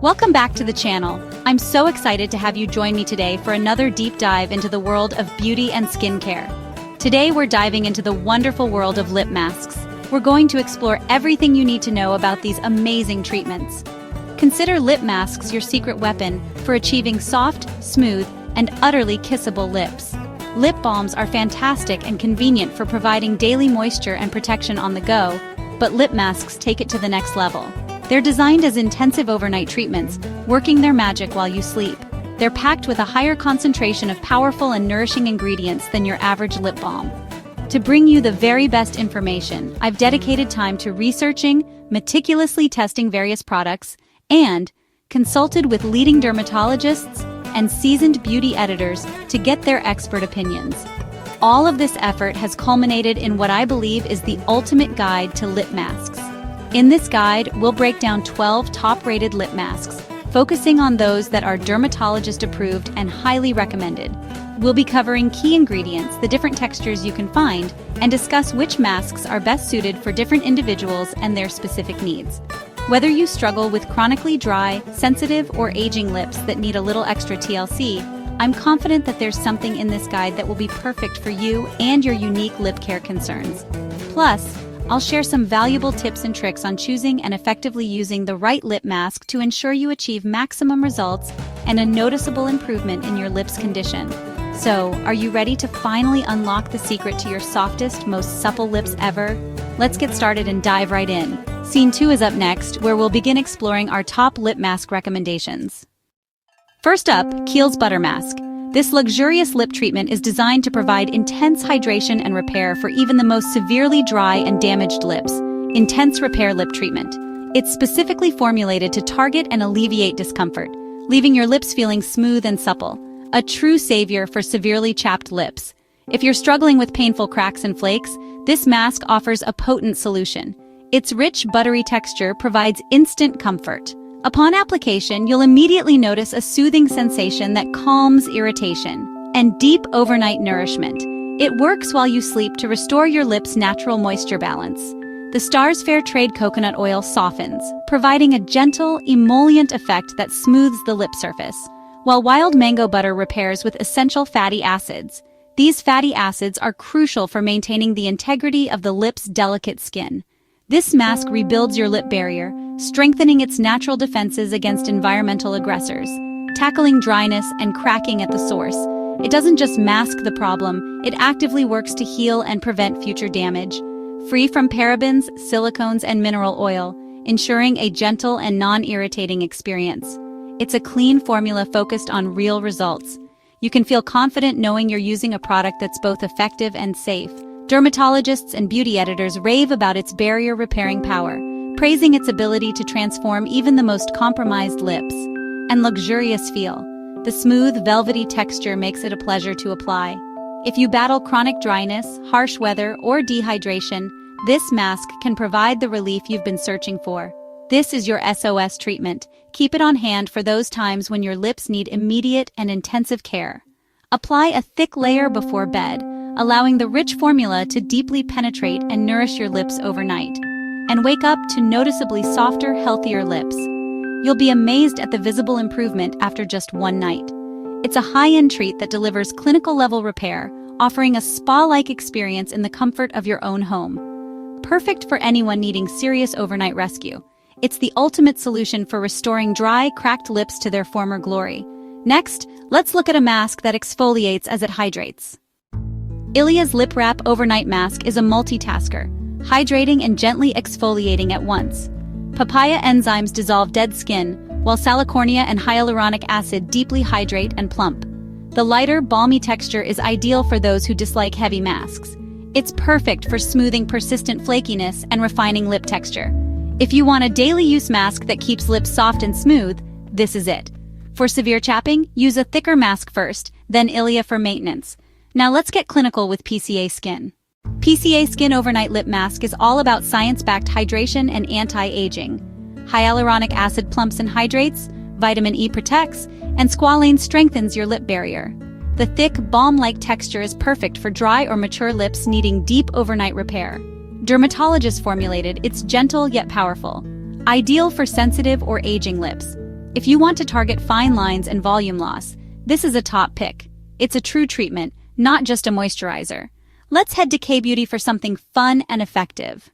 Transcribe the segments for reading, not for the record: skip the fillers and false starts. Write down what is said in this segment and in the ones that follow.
Welcome back to the channel. I'm so excited to have you join me today for another deep dive into the world of beauty and skincare. Today we're diving into the wonderful world of lip masks. We're going to explore everything you need to know about these amazing treatments. Consider lip masks your secret weapon for achieving soft, smooth, and utterly kissable lips. Lip balms are fantastic and convenient for providing daily moisture and protection on the go, but lip masks take it to the next level. They're designed as intensive overnight treatments, working their magic while you sleep. They're packed with a higher concentration of powerful and nourishing ingredients than your average lip balm. To bring you the very best information, I've dedicated time to researching, meticulously testing various products, and consulted with leading dermatologists and seasoned beauty editors to get their expert opinions. All of this effort has culminated in what I believe is the ultimate guide to lip masks. In this guide, we'll break down 12 top-rated lip masks, focusing on those that are dermatologist-approved and highly recommended. We'll be covering key ingredients, the different textures you can find, and discuss which masks are best suited for different individuals and their specific needs. Whether you struggle with chronically dry, sensitive, or aging lips that need a little extra TLC, I'm confident that there's something in this guide that will be perfect for you and your unique lip care concerns. Plus, I'll share some valuable tips and tricks on choosing and effectively using the right lip mask to ensure you achieve maximum results and a noticeable improvement in your lips' condition. So, are you ready to finally unlock the secret to your softest, most supple lips ever? Let's get started and dive right in. Scene 2 is up next, where we'll begin exploring our top lip mask recommendations. First up, Kiehl's Butter Mask. This luxurious lip treatment is designed to provide intense hydration and repair for even the most severely dry and damaged lips. Intense Repair Lip Treatment. It's specifically formulated to target and alleviate discomfort, leaving your lips feeling smooth and supple. A true savior for severely chapped lips. If you're struggling with painful cracks and flakes, this mask offers a potent solution. Its rich, buttery texture provides instant comfort. Upon application, you'll immediately notice a soothing sensation that calms irritation and deep overnight nourishment. It works while you sleep to restore your lips' natural moisture balance. The Star's Fair Trade coconut oil softens, providing a gentle, emollient effect that smooths the lip surface, while Wild Mango Butter repairs with essential fatty acids. These fatty acids are crucial for maintaining the integrity of the lip's delicate skin. This mask rebuilds your lip barrier, strengthening its natural defenses against environmental aggressors, tackling dryness and cracking at the source. It doesn't just mask the problem, it actively works to heal and prevent future damage. Free from parabens, silicones, and mineral oil, ensuring a gentle and non-irritating experience. It's a clean formula focused on real results. You can feel confident knowing you're using a product that's both effective and safe. Dermatologists and beauty editors rave about its barrier-repairing power, praising its ability to transform even the most compromised lips. And luxurious feel. The smooth, velvety texture makes it a pleasure to apply. If you battle chronic dryness, harsh weather, or dehydration, this mask can provide the relief you've been searching for. This is your SOS treatment. Keep it on hand for those times when your lips need immediate and intensive care. Apply a thick layer before bed, allowing the rich formula to deeply penetrate and nourish your lips overnight. And wake up to noticeably softer, healthier lips. You'll be amazed at the visible improvement after just one night. It's a high-end treat that delivers clinical-level repair, offering a spa-like experience in the comfort of your own home. Perfect for anyone needing serious overnight rescue. It's the ultimate solution for restoring dry, cracked lips to their former glory. Next, let's look at a mask that exfoliates as it hydrates. Ilia's Lip Wrap Overnight Mask is a multitasker, hydrating and gently exfoliating at once. Papaya enzymes dissolve dead skin, while salicornia and hyaluronic acid deeply hydrate and plump. The lighter, balmy texture is ideal for those who dislike heavy masks. It's perfect for smoothing persistent flakiness and refining lip texture. If you want a daily use mask that keeps lips soft and smooth, this is it. For severe chapping, use a thicker mask first, then Ilia for maintenance. Now let's get clinical with PCA Skin. PCA Skin Overnight Lip Mask is all about science-backed hydration and anti-aging. Hyaluronic acid plumps and hydrates, vitamin E protects, and squalane strengthens your lip barrier. The thick, balm-like texture is perfect for dry or mature lips needing deep overnight repair. Dermatologist formulated, it's gentle yet powerful. Ideal for sensitive or aging lips. If you want to target fine lines and volume loss, this is a top pick. It's a true treatment, not just a moisturizer. Let's head to K-Beauty for something fun and effective.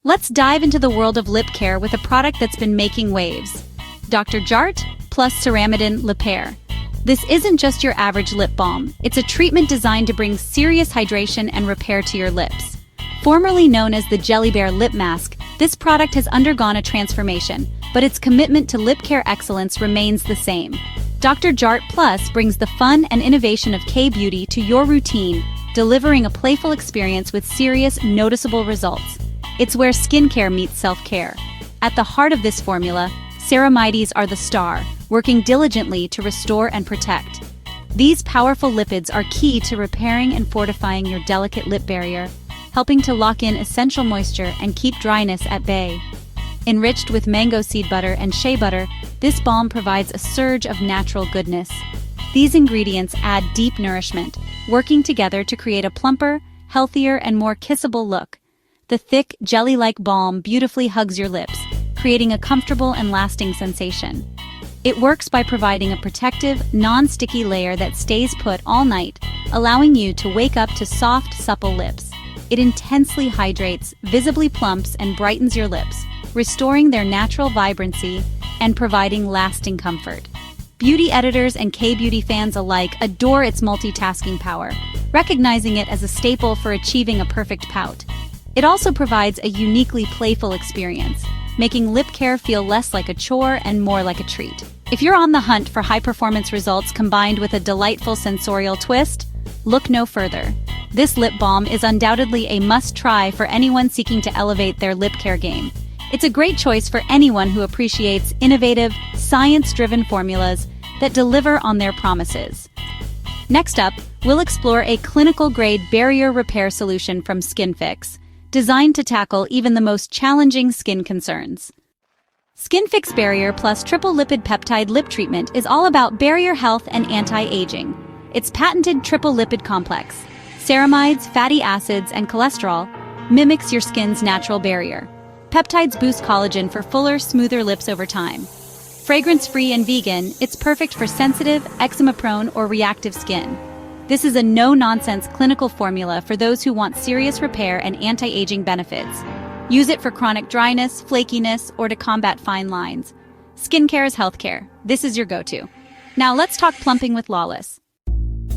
Let's dive into the world of lip care with a product that's been making waves. Dr.Jart plus Ceramidin Lipare. This isn't just your average lip balm. It's a treatment designed to bring serious hydration and repair to your lips. Formerly known as the Jelly Bear Lip Mask, this product has undergone a transformation, but its commitment to lip care excellence remains the same. Dr.Jart Plus brings the fun and innovation of K-Beauty to your routine, delivering a playful experience with serious, noticeable results. It's where skincare meets self-care. At the heart of this formula, ceramides are the star, working diligently to restore and protect. These powerful lipids are key to repairing and fortifying your delicate lip barrier, helping to lock in essential moisture and keep dryness at bay. Enriched with mango seed butter and shea butter, this balm provides a surge of natural goodness. These ingredients add deep nourishment, working together to create a plumper, healthier, and more kissable look. The thick, jelly-like balm beautifully hugs your lips, creating a comfortable and lasting sensation. It works by providing a protective, non-sticky layer that stays put all night, allowing you to wake up to soft, supple lips. It intensely hydrates, visibly plumps, and brightens your lips, restoring their natural vibrancy and providing lasting comfort. Beauty editors and K-Beauty fans alike adore its multitasking power, recognizing it as a staple for achieving a perfect pout. It also provides a uniquely playful experience, making lip care feel less like a chore and more like a treat. If you're on the hunt for high-performance results combined with a delightful sensorial twist, look no further. This lip balm is undoubtedly a must-try for anyone seeking to elevate their lip care game. It's a great choice for anyone who appreciates innovative, science-driven formulas that deliver on their promises. Next up, we'll explore a clinical-grade barrier repair solution from SkinFix, designed to tackle even the most challenging skin concerns. SkinFix Barrier Plus Triple Lipid Peptide Lip Treatment is all about barrier health and anti-aging. Its patented triple lipid complex, ceramides, fatty acids, and cholesterol, mimics your skin's natural barrier. Peptides boost collagen for fuller, smoother lips over time. Fragrance-free and vegan, it's perfect for sensitive, eczema-prone, or reactive skin. This is a no-nonsense clinical formula for those who want serious repair and anti-aging benefits. Use it for chronic dryness, flakiness, or to combat fine lines. Skincare is healthcare. This is your go-to. Now let's talk plumping with Lawless.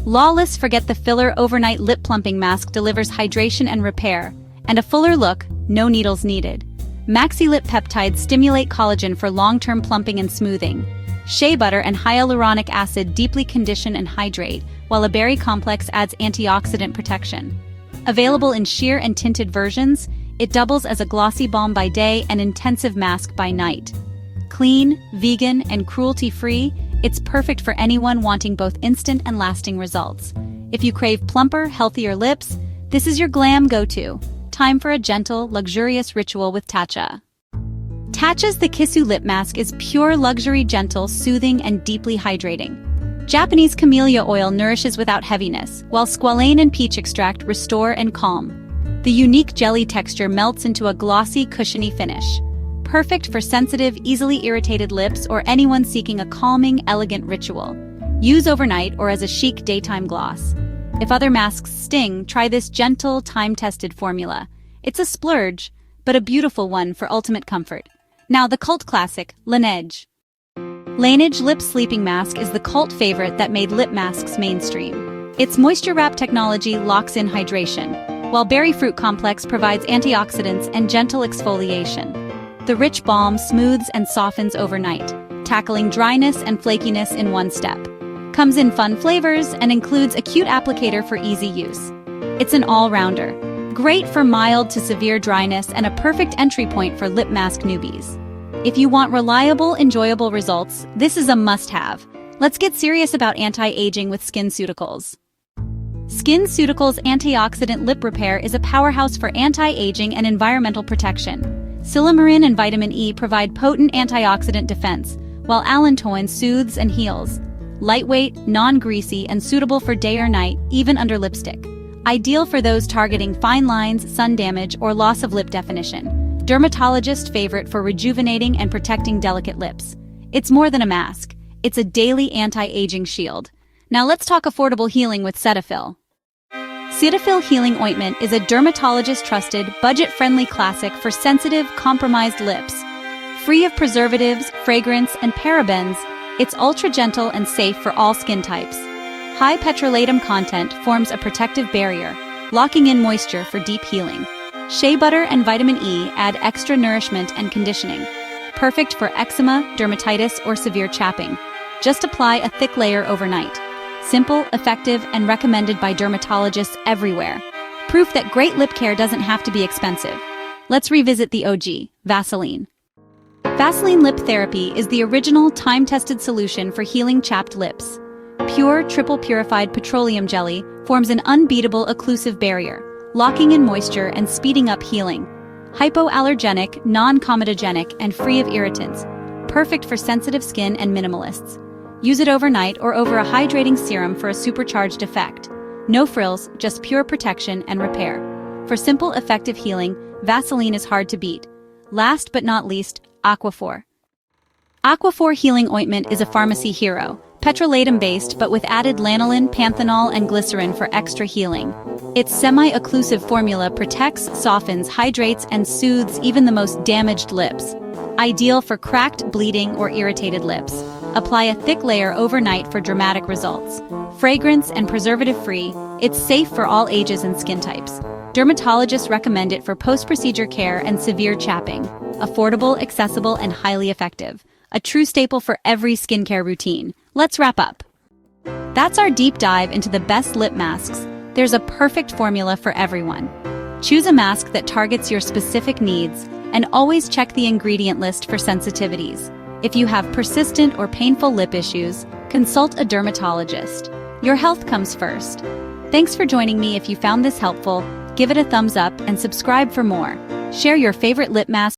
Lawless Forget the Filler Overnight Lip Plumping Mask delivers hydration and repair, and a fuller look, no needles needed. Maxi Lip Peptides stimulate collagen for long-term plumping and smoothing. Shea butter and hyaluronic acid deeply condition and hydrate, while a berry complex adds antioxidant protection. Available in sheer and tinted versions, it doubles as a glossy balm by day and intensive mask by night. Clean, vegan, and cruelty-free, it's perfect for anyone wanting both instant and lasting results. If you crave plumper, healthier lips, this is your glam go-to. Time for a gentle, luxurious ritual with Tatcha. Tatcha's the Kissu lip mask is pure luxury, gentle, soothing, and deeply hydrating. Japanese camellia oil nourishes without heaviness, while squalane and peach extract restore and calm. The unique jelly texture melts into a glossy, cushiony finish. Perfect for sensitive, easily irritated lips or anyone seeking a calming, elegant ritual. Use overnight or as a chic daytime gloss. If other masks sting, try this gentle, time-tested formula. It's a splurge, but a beautiful one for ultimate comfort. Now the cult classic, LANEIGE. LANEIGE Lip Sleeping Mask is the cult favorite that made lip masks mainstream. Its moisture wrap technology locks in hydration, while berry fruit complex provides antioxidants and gentle exfoliation. The rich balm smooths and softens overnight, tackling dryness and flakiness in one step. Comes in fun flavors and includes a cute applicator for easy use. It's an all-rounder, great for mild to severe dryness and a perfect entry point for lip mask newbies. If you want reliable, enjoyable results, this is a must-have. Let's get serious about anti-aging with SkinCeuticals. SkinCeuticals Antioxidant Lip Repair is a powerhouse for anti-aging and environmental protection. Silymarin and vitamin E provide potent antioxidant defense, while allantoin soothes and heals. Lightweight, non-greasy, and suitable for day or night, even under lipstick. Ideal for those targeting fine lines, sun damage, or loss of lip definition. Dermatologist favorite for rejuvenating and protecting delicate lips. It's more than a mask. It's a daily anti-aging shield. Now let's talk affordable healing with Cetaphil. Cetaphil Healing Ointment is a dermatologist-trusted, budget-friendly classic for sensitive, compromised lips. Free of preservatives, fragrance, and parabens, it's ultra-gentle and safe for all skin types. High petrolatum content forms a protective barrier, locking in moisture for deep healing. Shea butter and vitamin E add extra nourishment and conditioning. Perfect for eczema, dermatitis, or severe chapping. Just apply a thick layer overnight. Simple, effective, and recommended by dermatologists everywhere. Proof that great lip care doesn't have to be expensive. Let's revisit the OG, Vaseline. Vaseline Lip Therapy is the original, time-tested solution for healing chapped lips. Pure, triple-purified petroleum jelly forms an unbeatable occlusive barrier, locking in moisture and speeding up healing. Hypoallergenic, non-comedogenic, and free of irritants. Perfect for sensitive skin and minimalists. Use it overnight or over a hydrating serum for a supercharged effect. No frills, just pure protection and repair. For simple, effective healing, Vaseline is hard to beat. Last but not least, Aquaphor. Aquaphor Healing Ointment is a pharmacy hero, petrolatum-based but with added lanolin, panthenol, and glycerin for extra healing. Its semi-occlusive formula protects, softens, hydrates, and soothes even the most damaged lips. Ideal for cracked, bleeding, or irritated lips. Apply a thick layer overnight for dramatic results. Fragrance and preservative-free, it's safe for all ages and skin types. Dermatologists recommend it for post-procedure care and severe chapping. Affordable, accessible, and highly effective. A true staple for every skincare routine. Let's wrap up. That's our deep dive into the best lip masks. There's a perfect formula for everyone. Choose a mask that targets your specific needs, and always check the ingredient list for sensitivities. If you have persistent or painful lip issues, consult a dermatologist. Your health comes first. Thanks for joining me. If you found this helpful, give it a thumbs up and subscribe for more. Share your favorite lip mask